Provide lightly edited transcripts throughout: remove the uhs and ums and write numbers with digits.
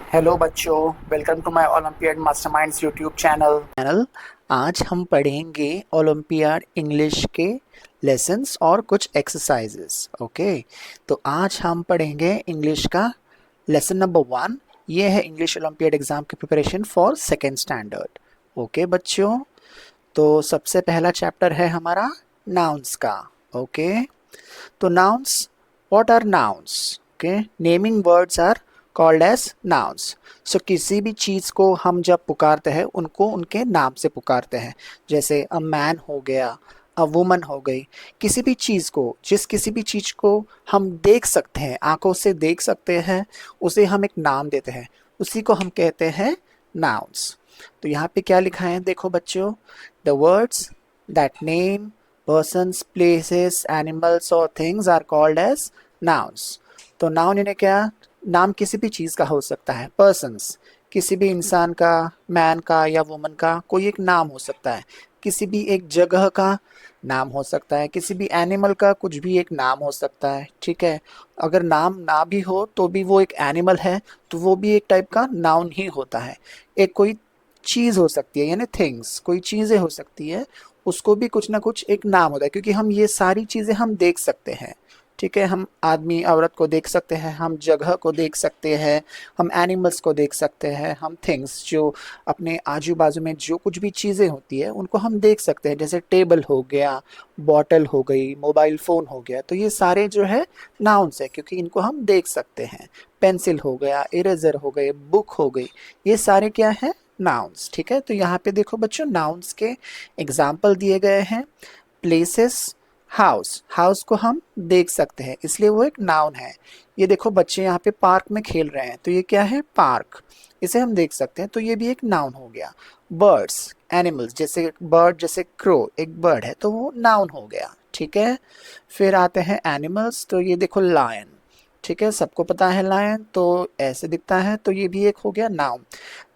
Hello बच्चों, welcome to my olympiad masterminds YouTube channel. आज हम पढ़ेंगे ओलंपियाड इंग्लिश के लेसन्स और कुछ एक्सरसाइजेस। ओके, तो आज हम पढ़ेंगे इंग्लिश का लेसन नंबर 1। ये है इंग्लिश ओलंपियाड एग्जाम की preparation for second standard. Okay बच्चों, तो सबसे पहला चैप्टर है हमारा नाउन्स का। ओके, तो nouns, what are nouns? Okay, naming words are called as nouns. So किसी भी चीज को हम जब पुकारते हैं उनको उनके नाम से पुकारते हैं। जैसे अ मैन हो गया, अ वुमन हो गई। किसी भी चीज को, किसी भी चीज को हम देख सकते हैं, आंखों से देख सकते हैं, उसे हम एक नाम देते हैं, उसी को हम कहते हैं nouns। तो यहाँ पे क्या लिखा है देखो बच्चों, the words that name persons, places, animals or things are called as nouns। तो नाउन यानी क्या? नाम किसी भी चीज का हो सकता है। persons, किसी भी इंसान का, मैन का या वुमन का कोई एक नाम हो सकता है। किसी भी एक जगह का नाम हो सकता है। किसी भी एनिमल का कुछ भी एक नाम हो सकता है। ठीक है, अगर नाम ना भी हो तो भी वो एक एनिमल है, तो वो भी एक टाइप का नाउन ही होता है। एक कोई चीज हो सकती है, यानी थिंग्स, कोई चीजें हो सकती है, उसको भी कुछ ना कुछ एक नाम होता है, क्योंकि हम ये सारी चीजें हम देख सकते हैं। ठीक है, हम आदमी औरत को देख सकते हैं, हम जगह को देख सकते हैं, हम एनिमल्स को देख सकते हैं, हम थिंग्स जो अपने आजू बाजू में जो कुछ भी चीज़ें होती है उनको हम देख सकते हैं। जैसे टेबल हो गया, बॉटल हो गई, मोबाइल फ़ोन हो गया, तो ये सारे जो है नाउन्स है, क्योंकि इनको हम देख सकते हैं। पेंसिल हो गया, इरेजर हो गए, बुक हो गई, ये सारे क्या है? नाउन्स। ठीक है, तो यहाँ पे देखो बच्चों, नाउन्स के एग्जाम्पल दिए गए हैं। प्लेसेस, हाउस, हाउस को हम देख सकते हैं इसलिए वो एक नाउन है। ये देखो बच्चे यहाँ पे पार्क में खेल रहे हैं, तो ये क्या है? पार्क, इसे हम देख सकते हैं, तो ये भी एक नाउन हो गया। बर्ड्स, एनिमल्स, जैसे बर्ड, जैसे क्रो एक बर्ड है, तो वो नाउन हो गया। ठीक है, फिर आते हैं एनिमल्स, तो ये देखो लायन। ठीक है, सबको पता है लायन तो ऐसे दिखता है, तो ये भी एक हो गया नाउन।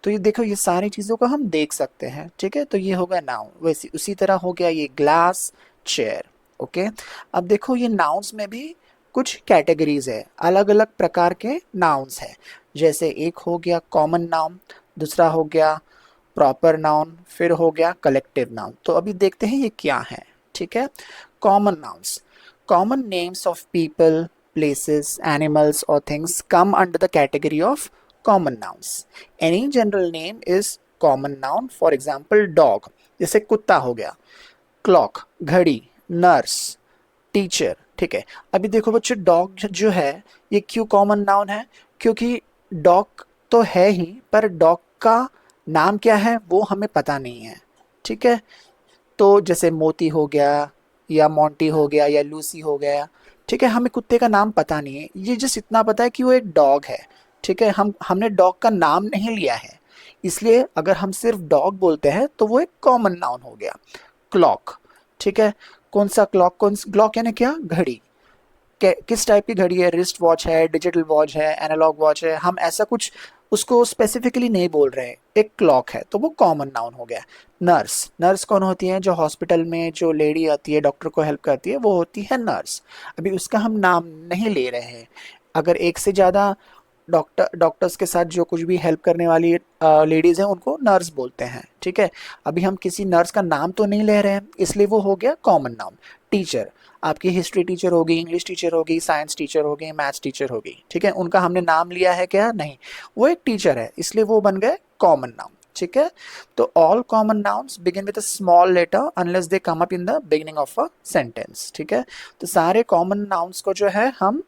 तो ये देखो, ये सारी चीज़ों को हम देख सकते हैं। ठीक है, तो ये हो गया नाउन। वैसे उसी तरह हो गया ये ग्लास, चेयर। ओके, अब देखो ये नाउन्स में भी कुछ कैटेगरीज है, अलग अलग प्रकार के नाउन्स है। जैसे एक हो गया कॉमन नाउन, दूसरा हो गया प्रॉपर नाउन, फिर हो गया कलेक्टिव नाउन। तो अभी देखते हैं ये क्या है। ठीक है, common nouns, common names of people, places, animals or things come under the category of common nouns. Any general name is common noun. For example, dog, जैसे कुत्ता हो गया। क्लॉक, घड़ी। Nurse, teacher. ठीक है, अभी देखो बच्चों, डॉग जो है ये क्यों कॉमन नाउन है? क्योंकि डॉग तो है ही, पर डॉग का नाम क्या है वो हमें पता नहीं है। ठीक है, तो जैसे मोती हो गया, या मोंटी हो गया, या लूसी हो गया। ठीक है, हमें कुत्ते का नाम पता नहीं है, ये जस्ट इतना पता है कि वो एक डॉग है। ठीक है, हमने डॉग का नाम नहीं लिया है, इसलिए अगर हम सिर्फ डॉग बोलते हैं तो वो एक कॉमन नाउन हो गया। क्लॉक, ठीक है, कौन सा क्लॉक? क्लॉक यानी क्या? घड़ी। किस टाइप की घड़ी है? रिस्ट वॉच है, डिजिटल वॉच है, एनालॉग वॉच है, हम ऐसा कुछ उसको स्पेसिफिकली नहीं बोल रहे हैं, एक क्लॉक है, तो वो कॉमन नाउन हो गया। नर्स, नर्स कौन होती है? जो हॉस्पिटल में जो लेडी आती है, डॉक्टर को हेल्प करती है, वो होती है नर्स। अभी उसका हम नाम नहीं ले रहे हैं। अगर एक से ज़्यादा डॉक्टर्स के साथ जो कुछ भी हेल्प करने वाली लेडीज हैं उनको नर्स बोलते हैं। ठीक है, अभी हम किसी नर्स का नाम तो नहीं ले रहे हैं, इसलिए वो हो गया कॉमन नाउन। टीचर, आपकी हिस्ट्री टीचर होगी, इंग्लिश टीचर होगी, साइंस टीचर होगी, मैथ्स टीचर होगी। ठीक है, उनका हमने नाम लिया है क्या? नहीं, वो एक टीचर है, इसलिए वो बन गए कॉमन नाउन। ठीक है, तो all common nouns begin with a small letter unless they come up in the beginning of a sentence. ठीक है, तो सारे कॉमन नाउन्स को जो है हम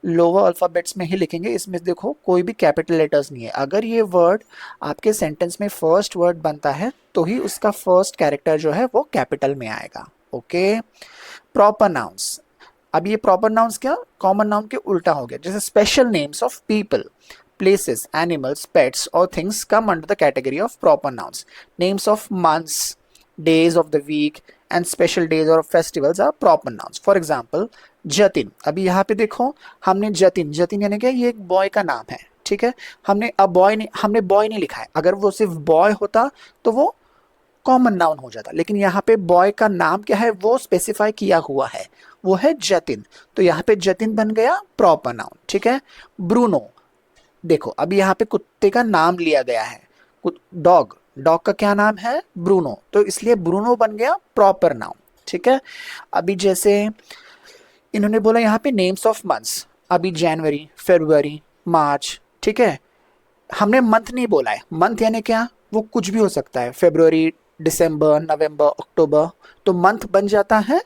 लोअर अल्फ़ाबेट्स में ही लिखेंगे। इसमें देखो कोई भी कैपिटल लेटर्स नहीं है। अगर ये वर्ड आपके सेंटेंस में फर्स्ट वर्ड बनता है तो ही उसका फर्स्ट कैरेक्टर जो है वो कैपिटल में आएगा। ओके, प्रॉपर नाउन्स, अब ये प्रॉपर नाउन्स क्या? कॉमन नाउन के उल्टा हो गया। जैसे special names of people, places, animals, pets or things come under the category of proper nouns. Names of months, days of the week and special days or festivals are proper nouns. For example, Jatin. अभी यहाँ पे देखो, हमने जतिन, जतिन यानी क्या? ये एक boy का नाम है। ठीक है, हमने बॉय नहीं लिखा है। अगर वो सिर्फ बॉय होता तो वो कॉमन नाउन हो जाता, लेकिन यहाँ पे बॉय का नाम क्या है वो स्पेसिफाई किया हुआ है, वो है जतिन, तो यहाँ पे जतिन बन गया प्रॉपर नाउन। ठीक है, ब्रूनो, देखो अभी यहाँ पे कुत्ते का नाम लिया गया है, डॉग, डॉग का क्या नाम है, ब्रूनो, तो इसलिए ब्रूनो बन गया प्रॉपर नाउन। ठीक है, अभी जैसे इन्होंने बोला यहाँ पे नेम्स ऑफ मंथ्स, अभी जनवरी, फरवरी, मार्च, ठीक है, हमने मंथ नहीं बोला है, मंथ यानी क्या, वो कुछ भी हो सकता है, फरवरी, दिसंबर, नवंबर, अक्टूबर, तो मंथ बन जाता है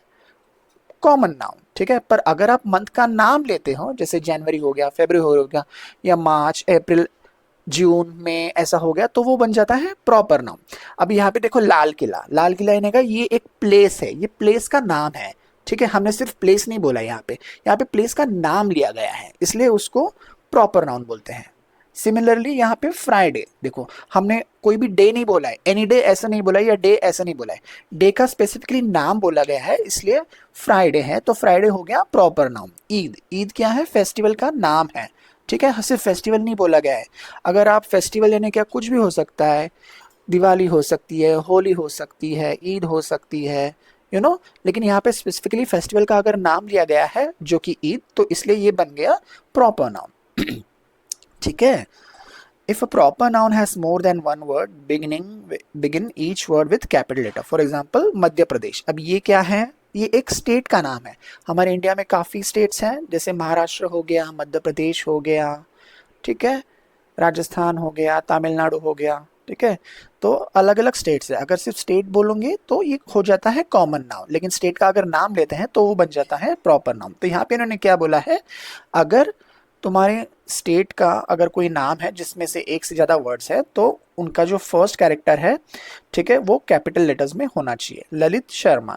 कॉमन नाउन। ठीक है, पर अगर आप मंथ का नाम लेते हो, जैसे जनवरी हो गया, फरवरी हो गया, या मार्च, अप्रैल, जून में ऐसा हो गया, तो वो बन जाता है प्रॉपर नाउन। अब यहाँ पे देखो लाल किला, लाल किला यानी का ये एक प्लेस है, ये प्लेस का नाम है। ठीक है, हमने सिर्फ प्लेस नहीं बोला, यहाँ पे प्लेस का नाम लिया गया है, इसलिए उसको प्रॉपर नाउन बोलते हैं। सिमिलरली यहाँ पे फ्राइडे, देखो हमने कोई भी डे नहीं बोला है, एनी डे ऐसा नहीं बोला है, या डे ऐसा नहीं बोला है, डे का स्पेसिफिकली नाम बोला गया है, इसलिए फ्राइडे है, तो फ्राइडे हो गया प्रॉपर नाउन। ईद, ईद क्या है, फेस्टिवल का नाम है। ठीक है, सिर्फ फेस्टिवल नहीं बोला गया है, अगर आप फेस्टिवल यानी क्या, कुछ भी हो सकता है, दिवाली हो सकती है, होली हो सकती है, ईद हो सकती है, लेकिन यहाँ पे स्पेसिफिकली फेस्टिवल का अगर नाम लिया गया है जो कि ईद, तो इसलिए ये बन गया प्रॉपर नाउन। ठीक है, if a proper noun has more than one word begin each word with capital letter, for example Madhya Pradesh, अब ये क्या है, ये एक स्टेट का नाम है। हमारे इंडिया में काफ़ी स्टेट्स हैं, जैसे महाराष्ट्र हो गया, मध्य प्रदेश हो गया, ठीक है, राजस्थान हो गया, तमिलनाडु हो गया। ठीक है, तो अलग अलग स्टेट्स है, अगर सिर्फ स्टेट बोलोगे तो ये हो जाता है कॉमन नाउन, लेकिन स्टेट का अगर नाम लेते हैं तो वो बन जाता है प्रॉपर नाउन। तो यहाँ पे इन्होंने क्या बोला है, अगर तुम्हारे स्टेट का अगर कोई नाम है जिसमें से एक से ज़्यादा वर्ड्स है, तो उनका जो फर्स्ट कैरेक्टर है, ठीक है, वो कैपिटल लेटर्स में होना चाहिए। ललित शर्मा,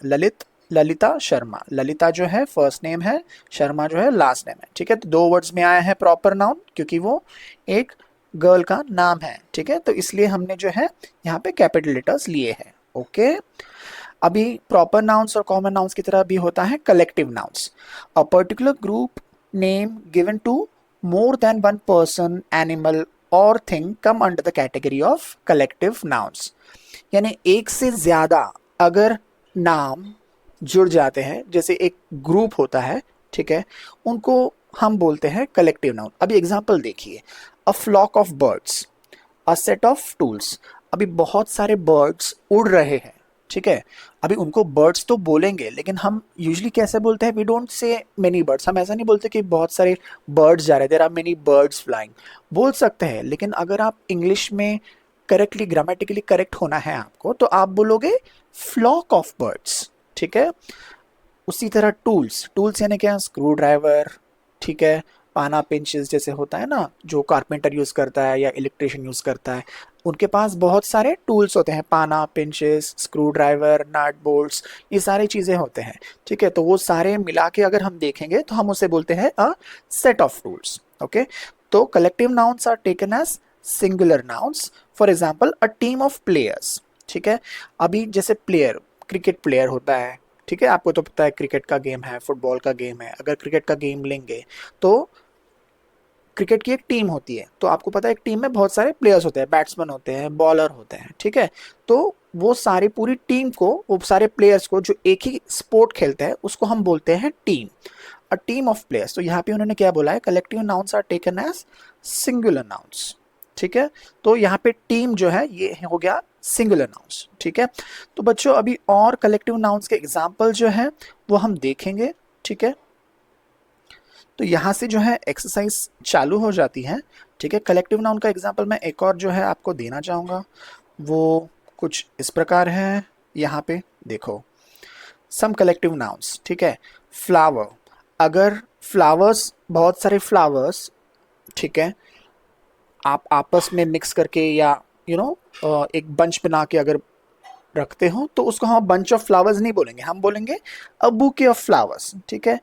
ललिता शर्मा, ललिता जो है फर्स्ट नेम है, शर्मा जो है लास्ट नेम है। ठीक है, तो दो वर्ड्स में आया है प्रॉपर नाउन, क्योंकि वो एक गर्ल का नाम है। ठीक है, तो इसलिए हमने जो है यहाँ पे कैपिटल लेटर्स लिए हैं। ओके, अभी प्रॉपर नाउन्स और कॉमन नाउन्स की तरह भी होता है collective nouns. A particular group name given to more than one person, animal or thing come under the category of collective nouns। यानी एक से ज्यादा अगर नाम जुड़ जाते हैं, जैसे एक ग्रुप होता है, ठीक है, उनको हम बोलते हैं कलेक्टिव नाउन। अभी एग्जांपल देखिए, a flock of birds, a set of tools, अभी बहुत सारे बर्ड्स उड़ रहे हैं। ठीक है, अभी उनको बर्ड्स तो बोलेंगे, लेकिन हम यूजली कैसे बोलते हैं, we don't say many birds, हम ऐसा नहीं बोलते कि बहुत सारे बर्ड्स जा रहे, there are many birds flying, बोल सकते हैं, लेकिन अगर आप इंग्लिश में करेक्टली ग्रामेटिकली करेक्ट होना है आपको, तो आप बोलोगे फ्लॉक ऑफ बर्ड्स। ठीक है, उसी तरह टूल्स, टूल्स यानी क्या, स्क्रू ड्राइवर, ठीक है, पाना पिंचेस जैसे होता है ना, जो कारपेंटर यूज़ करता है या इलेक्ट्रिशियन यूज़ करता है, उनके पास बहुत सारे टूल्स होते हैं, पाना, pinches, screw driver, nut bolts, ये सारी चीज़ें होते हैं। ठीक है, तो वो सारे मिला के अगर हम देखेंगे तो हम उसे बोलते हैं a set of tools. Okay, तो collective nouns are taken as singular nouns, for example a team of players. ठीक है, अभी जैसे प्लेयर, क्रिकेट प्लेयर होता है, ठीक है, आपको तो पता है क्रिकेट का गेम है, फुटबॉल का गेम है, अगर क्रिकेट का गेम लेंगे तो क्रिकेट की एक टीम होती है, तो आपको पता है एक टीम में बहुत सारे प्लेयर्स होते हैं, बैट्समैन होते हैं, बॉलर होते हैं। ठीक है, तो वो सारी पूरी टीम को, वो सारे प्लेयर्स को जो एक ही स्पोर्ट खेलते हैं, उसको हम बोलते हैं team, a team of players. तो यहाँ पे उन्होंने क्या बोला है, collective nouns are taken as singular nouns. ठीक है, तो यहाँ पे टीम जो है ये हो गया सिंगुलर नाउन्स। ठीक है, तो बच्चों अभी और कलेक्टिव नाउन्स के एग्जाम्पल जो है वो हम देखेंगे। ठीक है, तो यहाँ से जो है एक्सरसाइज चालू हो जाती है। ठीक है, कलेक्टिव नाउन का एग्जाम्पल मैं एक और जो है आपको देना चाहूँगा, वो कुछ इस प्रकार है। यहाँ पे देखो सम कलेक्टिव नाउन्स। ठीक है, फ्लावर, अगर फ्लावर्स, बहुत सारे फ्लावर्स, ठीक है, आप आपस में मिक्स करके या एक बंच बना के अगर रखते हो, तो उसको हम बंच ऑफ फ्लावर्स नहीं बोलेंगे, हम बोलेंगे अ बुके ऑफ फ्लावर्स। ठीक है,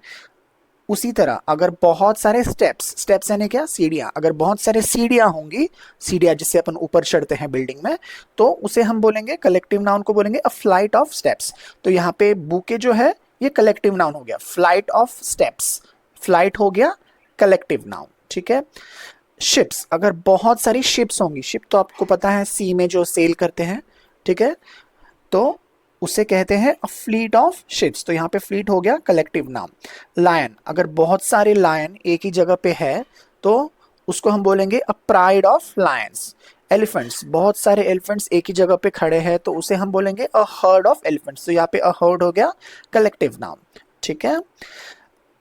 उसी तरह अगर बहुत सारे स्टेप्स, स्टेप्स यानी क्या, सीढ़ियाँ, अगर बहुत सारे सीढ़ियाँ होंगी, सीढ़ियाँ जिससे अपन ऊपर चढ़ते हैं बिल्डिंग में, तो उसे हम बोलेंगे, कलेक्टिव नाउन को बोलेंगे अ फ्लाइट ऑफ स्टेप्स। तो यहाँ पे बुके जो है ये कलेक्टिव नाउन हो गया, फ्लाइट ऑफ स्टेप्स, फ्लाइट हो गया कलेक्टिव नाउन। ठीक है, शिप्स, अगर बहुत सारी शिप्स होंगी, शिप तो आपको पता है सी में जो सेल करते हैं, ठीक है, तो उसे कहते हैं अ फ्लीट ऑफ शिप्स। तो यहाँ पे फ्लीट हो गया कलेक्टिव नाउन। लायन, अगर बहुत सारे लायन एक ही जगह पे है, तो उसको हम बोलेंगे a pride of Lions. Elephants, बहुत सारे एलिफेंट्स एक ही जगह पे खड़े हैं तो उसे हम बोलेंगे अ हर्ड ऑफ एलिफेंट्स। तो यहाँ पे अ हर्ड हो गया कलेक्टिव नाउन, ठीक है।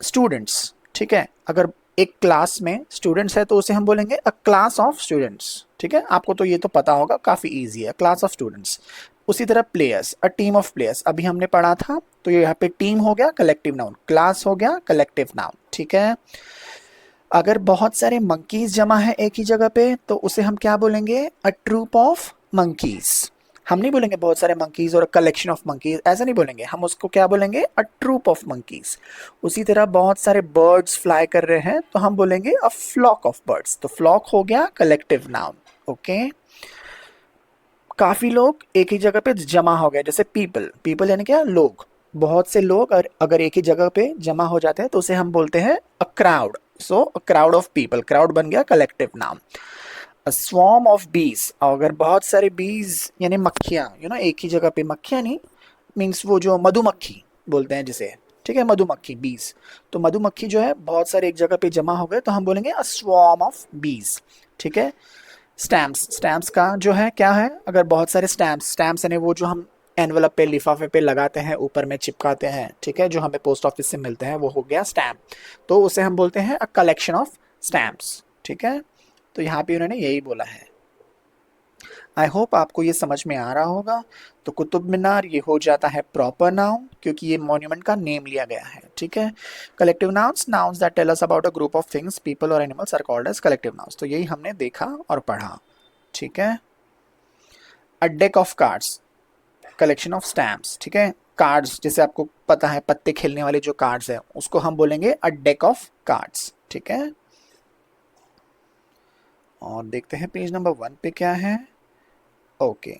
स्टूडेंट्स, ठीक है, अगर एक क्लास में स्टूडेंट्स है तो उसे हम बोलेंगे अ क्लास ऑफ स्टूडेंट्स, ठीक है। आपको तो ये तो पता होगा, काफी इजी है, क्लास ऑफ स्टूडेंट्स। उसी तरह players, a team of players, अभी हमने पढ़ा था, तो ये यहाँ पे टीम हो गया कलेक्टिव नाउन, क्लास हो गया कलेक्टिव नाउन, ठीक है। अगर बहुत सारे मंकीज जमा है एक ही जगह पे तो उसे हम क्या बोलेंगे, अ ट्रूप ऑफ मंकीज। हम नहीं बोलेंगे बहुत सारे मंकीज और कलेक्शन ऑफ मंकीज, ऐसा नहीं बोलेंगे, हम उसको क्या बोलेंगे, अ ट्रूप ऑफ मंकीज। उसी तरह बहुत सारे बर्ड्स फ्लाई कर रहे हैं तो हम बोलेंगे अ फ्लॉक ऑफ बर्ड्स। तो फ्लॉक हो गया कलेक्टिव नाउन, ओके। काफी लोग एक ही जगह पे जमा हो गए, जैसे पीपल, पीपल यानी क्या, लोग। बहुत से लोग अगर एक ही जगह पे जमा हो जाते हैं तो उसे हम बोलते हैं a crowd. So a crowd of people, crowd बन गया collective noun. A swarm of बीज, अगर बहुत सारे बीज यानी मक्खियां, एक ही जगह पे, मक्खियां नहीं, मीन्स वो जो मधुमक्खी बोलते हैं जिसे, ठीक है, मधुमक्खी, बीज। तो मधुमक्खी जो है बहुत सारे एक जगह पे जमा हो गए तो हम बोलेंगे अ स्वॉर्म ऑफ बीज, ठीक है। स्टैम्प्स, स्टैम्प्स का जो है क्या है, अगर बहुत सारे स्टैम्प्स, स्टैम्प्स यानी वो जो हम एनवलप पे, लिफाफे पे लगाते हैं, ऊपर में चिपकाते हैं, ठीक है, जो हमें पोस्ट ऑफिस से मिलते हैं, वो हो गया स्टैम्प। तो उसे हम बोलते हैं अ कलेक्शन ऑफ स्टैम्प्स, ठीक है। तो यहाँ पे उन्होंने यही बोला है। आई होप आपको ये समझ में आ रहा होगा। तो कुतुब मीनार ये हो जाता है प्रॉपर नाउन क्योंकि ये मॉन्यूमेंट का नेम लिया गया है, ठीक है। Collective nouns, nouns that tell us about a group of things, people और animals are called as collective nouns. तो यही हमने देखा और पढ़ा, ठीक है। A deck of cards, collection of stamps, ठीक है। कार्ड्स जैसे आपको पता है पत्ते खेलने वाले जो कार्ड्स है उसको हम बोलेंगे अ डेक ऑफ कार्ड्स, ठीक है। और देखते हैं पेज नंबर 1 पे क्या है। ओके,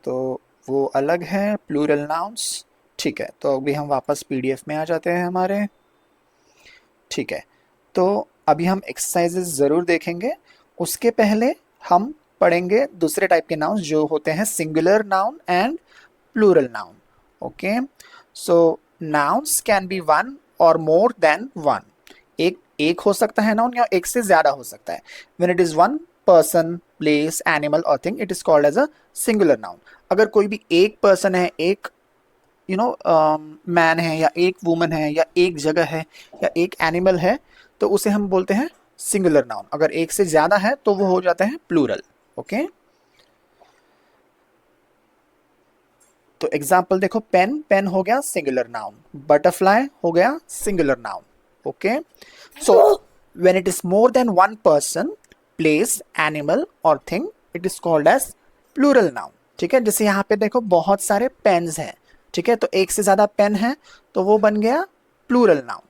तो वो अलग है प्लूरल नाउन्स, ठीक है। तो अभी हम वापस पीडीएफ में आ जाते हैं हमारे, ठीक है। तो अभी हम एक्सरसाइजेस ज़रूर देखेंगे, उसके पहले हम पढ़ेंगे दूसरे टाइप के नाउन्स जो होते हैं singular noun and plural noun, okay. So nouns can be one or more than one, एक एक हो सकता है नाउन या एक से ज़्यादा हो सकता है। When it is one person, place, animal और thing, it is called as a singular noun. अगर कोई भी एक पर्सन है, एक मैन है, या एक वुमन है, या एक जगह है, या एक एनिमल है, तो उसे हम बोलते हैं सिंगुलर नाउन। अगर एक से ज्यादा है तो वो हो जाता है प्लूरल, ओके। तो एग्जाम्पल देखो, पेन, पेन हो गया सिंगुलर नाउन, बटरफ्लाई हो गया singular noun, okay. So when it is more than one person, place, animal और thing, it is called as plural noun, ठीक है। जैसे यहाँ पे देखो बहुत सारे पेन्स हैं, ठीक है, तो एक से ज्यादा पेन है तो वो बन गया प्लूरल नाउन।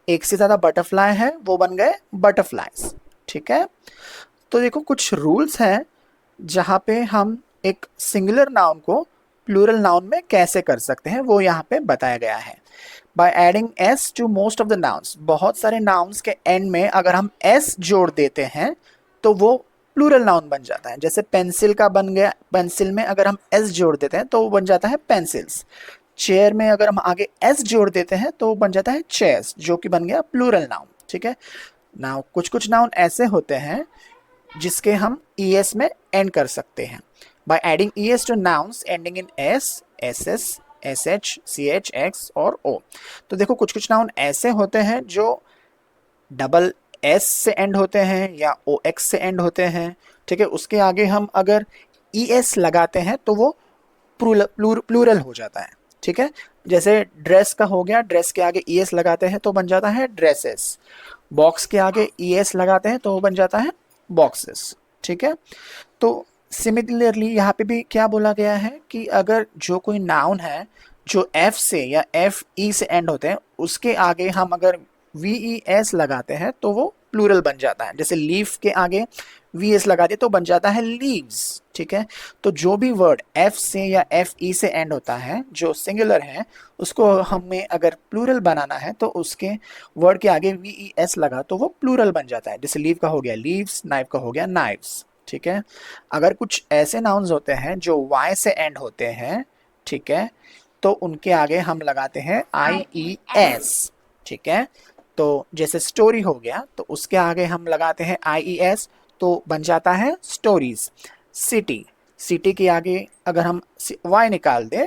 एक से ज्यादा बटरफ्लाई है वो बन गए बटरफ्लाइज, ठीक है। तो देखो कुछ रूल्स हैं जहाँ पे हम एक सिंगुलर नाउन को प्लूरल नाउन में कैसे कर सकते हैं, वो यहाँ पे बताया गया है। By adding S to most of the nouns, बहुत सारे नाउन्स के एंड में अगर हम एस जोड़ देते हैं तो वो प्लूरल नाउन बन जाता है। जैसे पेंसिल का बन गया, पेंसिल में अगर हम एस जोड़ देते हैं तो वो बन जाता है पेंसिल्स। चेयर में अगर हम आगे एस जोड़ देते हैं तो वो बन जाता है चेयर्स, जो कि बन गया प्लूरल नाउन, ठीक है। नाउ कुछ कुछ नाउन ऐसे होते हैं जिसके हम es में एंड कर सकते हैं। By adding es two nouns ending in s, ss, sh, ch, x और o। तो देखो कुछ कुछ नाउन ऐसे होते हैं जो डबल s से एंड होते हैं या ox से एंड होते हैं, ठीक है। उसके आगे हम अगर es लगाते हैं तो वो प्लूरल हो जाता है, ठीक है। जैसे ड्रेस का हो गया, ड्रेस के आगे es लगाते हैं तो बन जाता है ड्रेसेस। बॉक्स के आगे es लगाते हैं तो वो बन जाता है बॉक्सेस, ठीक है। तो सिमिलरली यहाँ पे भी क्या बोला गया है कि अगर जो कोई नाउन है जो f से या f e से एंड होते हैं उसके आगे हम अगर ves लगाते हैं तो वो प्लूरल बन जाता है। जैसे लीफ के आगे vs लगा दे तो बन जाता है लीव्स, ठीक है। तो जो भी वर्ड f से या f e से एंड होता है जो सिंगुलर है, उसको हमें अगर प्लूरल बनाना है तो उसके वर्ड के आगे ves लगा तो वो प्लूरल बन जाता है। जैसे लीव का हो गया लीव्स, नाइफ का हो गया नाइव्स, ठीक है। अगर कुछ ऐसे नाउन्स होते हैं जो y से एंड होते हैं, ठीक है, तो उनके आगे हम लगाते हैं IES, ठीक है। तो जैसे स्टोरी हो गया तो उसके आगे हम लगाते हैं IES, तो बन जाता है स्टोरीज। सिटी, सिटी के आगे अगर हम Y निकाल दें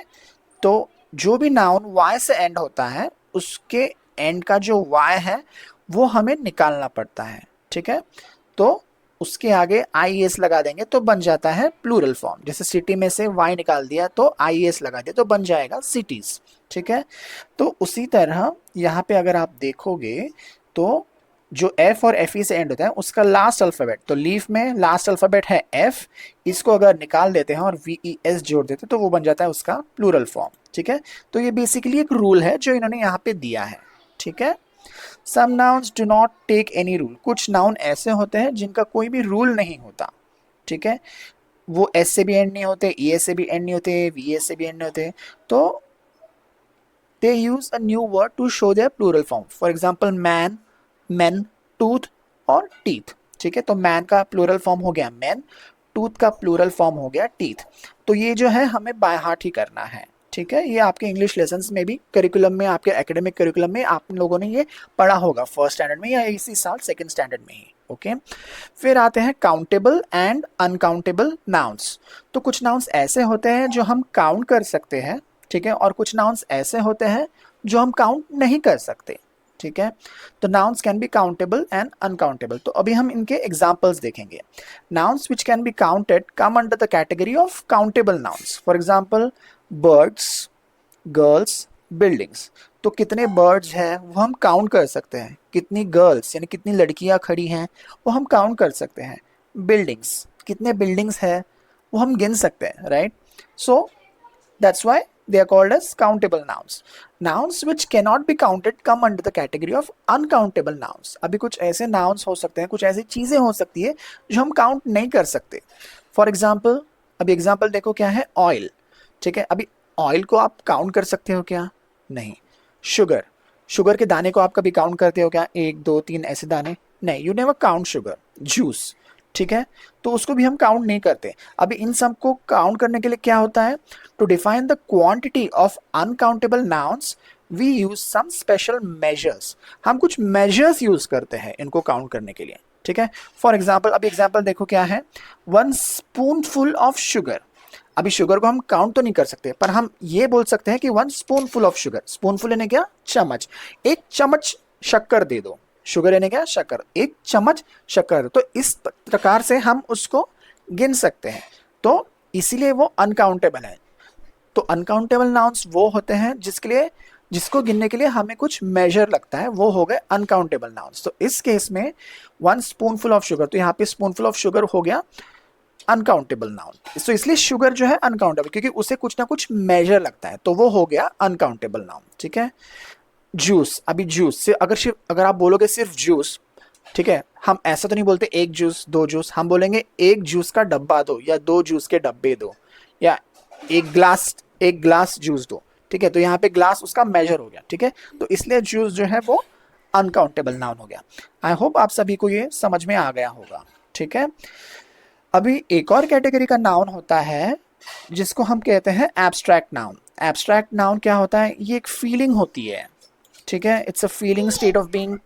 तो जो भी नाउन Y से एंड होता है उसके एंड का जो Y है वो हमें निकालना पड़ता है, ठीक है। तो उसके आगे IES लगा देंगे तो बन जाता है प्लूरल फॉर्म। जैसे सिटी में से Y निकाल दिया तो IES लगा दिया तो बन जाएगा सिटीज, ठीक है। तो उसी तरह यहाँ पे अगर आप देखोगे तो जो F और FE से एंड होता है उसका लास्ट अल्फाबेट, तो लीफ में लास्ट अल्फाबेट है F, इसको अगर निकाल देते हैं और VES जोड़ देते हैं तो वो बन जाता है उसका प्लूरल फॉर्म, ठीक है। तो ये बेसिकली एक रूल है जो इन्होंने यहाँ पे दिया है, ठीक है। Some nouns do not take any rule, कुछ नाउन ऐसे होते हैं जिनका कोई भी रूल नहीं होता, ठीक है। वो S से भी एंड नहीं होते, ES से भी एंड नहीं होते, VS से भी एंड नहीं होते, तो they use a new word to show their plural form. For example, man, men, tooth और teeth, ठीक है। तो man का प्लूरल फॉर्म हो गया men, tooth का प्लूरल फॉर्म हो गया teeth। तो ये जो है हमें बाय हार्ट ही करना है, ठीक है। ये आपके इंग्लिश लेसन्स में भी करिकुलम में, आपके एकेडमिक करिकुलम में आप लोगों ने ये पढ़ा होगा फर्स्ट स्टैंडर्ड में या इसी साल सेकंड स्टैंडर्ड में ही, ओके। फिर आते हैं काउंटेबल एंड अनकाउंटेबल नाउन्स। तो कुछ नाउन्स ऐसे होते हैं जो हम काउंट कर सकते हैं, ठीक है, और कुछ नाउन्स ऐसे होते हैं जो हम काउंट नहीं कर सकते, ठीक है। तो nouns can B countable and uncountable. तो अभी हम इनके एग्जांपल्स देखेंगे। Nouns which can be counted come under the category of countable nouns. For example birds, girls, buildings. तो कितने बर्ड्स हैं वो हम काउंट कर सकते हैं, कितनी गर्ल्स यानी कितनी लड़कियां खड़ी हैं वो हम काउंट कर सकते हैं, बिल्डिंग्स, कितने बिल्डिंग्स हैं वो हम गिन सकते हैं, right. So that's why they are called as countable nouns. Nouns which cannot be counted come under the category of uncountable nouns. अभी कुछ ऐसे nouns हो सकते हैं, कुछ ऐसी चीजें हो सकती है जो हम काउंट नहीं कर सकते। फॉर एग्जाम्पल, अभी एग्जाम्पल देखो क्या है, ऑयल, ठीक है। अभी ऑयल को आप काउंट कर सकते हो क्या? नहीं। शुगर, शुगर के दाने को आप कभी काउंट करते हो क्या? 1 2 3 ऐसे दाने? नहीं, you never count sugar. Juice, ठीक है, तो उसको भी हम काउंट नहीं करते। अभी इन सब को काउंट करने के लिए क्या होता है, to define the quantity of uncountable nouns we use some special measures. हम कुछ मेजर्स यूज करते हैं इनको काउंट करने के लिए, ठीक है। फॉर एग्जाम्पल, अभी एग्जाम्पल देखो क्या है, 1 स्पूनफुल ऑफ शुगर। अभी शुगर को हम काउंट तो नहीं कर सकते पर हम ये बोल सकते हैं कि 1 स्पूनफुल ऑफ शुगर। स्पूनफुल यानी क्या? चम्मच। 1 चम्मच शक्कर दे दो, शुगर यानी क्या? शक्कर। 1 चम्मच शक्कर। तो इस प्रकार से हम उसको गिन सकते हैं, तो इसीलिए वो अनकाउंटेबल है। तो अनकाउंटेबल नाउन्स वो होते हैं जिसको गिनने के लिए हमें कुछ मेजर लगता है, वो हो गए अनकाउंटेबल नाउन्स। तो इस केस में 1 स्पूनफुल ऑफ शुगर, तो यहाँ पे स्पूनफुल ऑफ शुगर हो गया अनकाउंटेबल नाउन। तो इसलिए शुगर जो है अनकाउंटेबल, क्योंकि उसे कुछ ना कुछ मेजर लगता है, तो वो हो गया अनकाउंटेबल नाउन, ठीक है। जूस, अभी जूस से अगर आप बोलोगे सिर्फ जूस, ठीक है, हम ऐसा तो नहीं बोलते 1 जूस 2 जूस, हम बोलेंगे 1 जूस का डब्बा दो या 2 जूस के डब्बे दो या 1 ग्लास जूस दो, ठीक है। तो यहाँ पे ग्लास उसका मेजर हो गया, ठीक है। तो इसलिए जूस जो है वो अनकाउंटेबल नाउन हो गया। आई होप आप सभी को ये समझ में आ गया होगा, ठीक है। अभी एक और कैटेगरी का नाउन होता है जिसको हम कहते हैं एब्स्ट्रैक्ट नाउन। एब्स्ट्रैक्ट नाउन क्या होता है? ये एक फीलिंग होती है, ठीक है। It's a feeling, state of being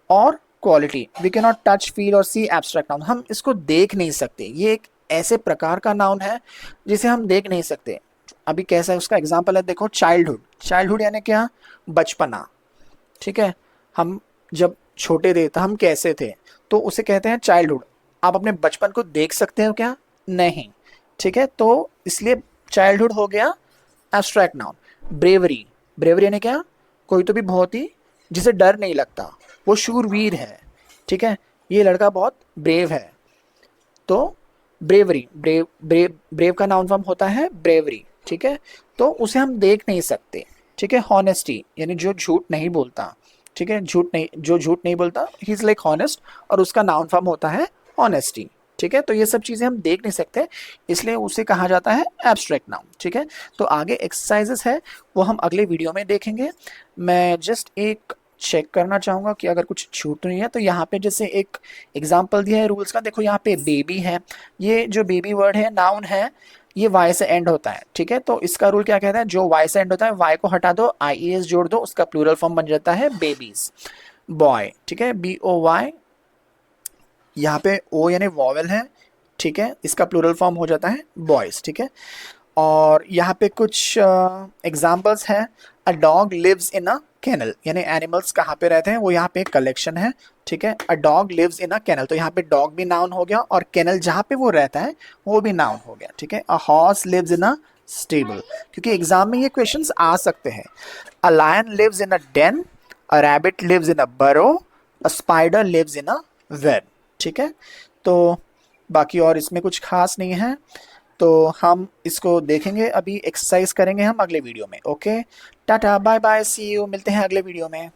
और quality. We can not touch, feel और सी एब्स्ट्रैक्ट नाउन। हम इसको देख नहीं सकते, ये एक ऐसे प्रकार का नाउन है जिसे हम देख नहीं सकते। अभी कैसा है उसका एग्जाम्पल है, देखो चाइल्डहुड। चाइल्डहुड यानी क्या? बचपना, ठीक है। हम जब छोटे थे तो हम कैसे थे, तो उसे कहते हैं चाइल्डहुड। आप अपने बचपन को देख सकते हो क्या? नहीं, ठीक है। तो इसलिए चाइल्डहुड हो गया एब्स्ट्रैक्ट नाउन। ब्रेवरी, ब्रेवरी यानी क्या? कोई तो भी बहुत ही जिसे डर नहीं लगता, वो शूरवीर है, ठीक है, ये लड़का बहुत ब्रेव है। तो ब्रेवरी, ब्रेव का नाउन फॉर्म होता है ब्रेवरी, ठीक है। तो उसे हम देख नहीं सकते, ठीक है। हॉनेस्टी यानी जो झूठ नहीं बोलता, ठीक है, जो झूठ नहीं बोलता, ही इज लाइक हॉनेस्ट, और उसका नाउन फॉर्म होता है ऑनेस्टी, ठीक है। तो ये सब चीज़ें हम देख नहीं सकते, इसलिए उसे कहा जाता है एब्स्ट्रैक्ट नाउन, ठीक है। तो आगे एक्सरसाइजेस है वो हम अगले वीडियो में देखेंगे। मैं जस्ट एक चेक करना चाहूँगा कि अगर कुछ छूट नहीं है। तो यहाँ पे जैसे एक एग्जांपल दिया है रूल्स का, देखो यहाँ पे बेबी है, ये जो बेबी वर्ड है नाउन है, ये वाई से एंड होता है, ठीक है। तो इसका रूल क्या कहता है, जो वाई से एंड होता है वाई को हटा दो, IES जोड़ दो, उसका प्लूरल फॉर्म बन जाता है बेबीज, बॉय, ठीक है, BOY। यहाँ पे ओ यानी वॉवेल है, ठीक है, इसका प्लूरल फॉर्म हो जाता है बॉयज, ठीक है। और यहाँ पे कुछ एग्जाम्पल्स हैं। A dog lives in a kennel, यानी एनिमल्स कहाँ पे रहते हैं, वो यहाँ पे एक कलेक्शन है, ठीक है। A dog lives in a kennel, तो यहाँ पे डॉग भी नाउन हो गया और केनल जहाँ पे वो रहता है वो भी नाउन हो गया, ठीक है। A horse lives in a stable, क्योंकि एग्जाम में ये क्वेश्चंस आ सकते हैं। A lion lives in a den, a rabbit lives in a burrow, a spider lives in a web, ठीक है। तो बाकी और इसमें कुछ खास नहीं है, तो हम इसको देखेंगे, अभी एक्सरसाइज करेंगे हम अगले वीडियो में। Okay, tata bye bye, see you, मिलते हैं अगले वीडियो में।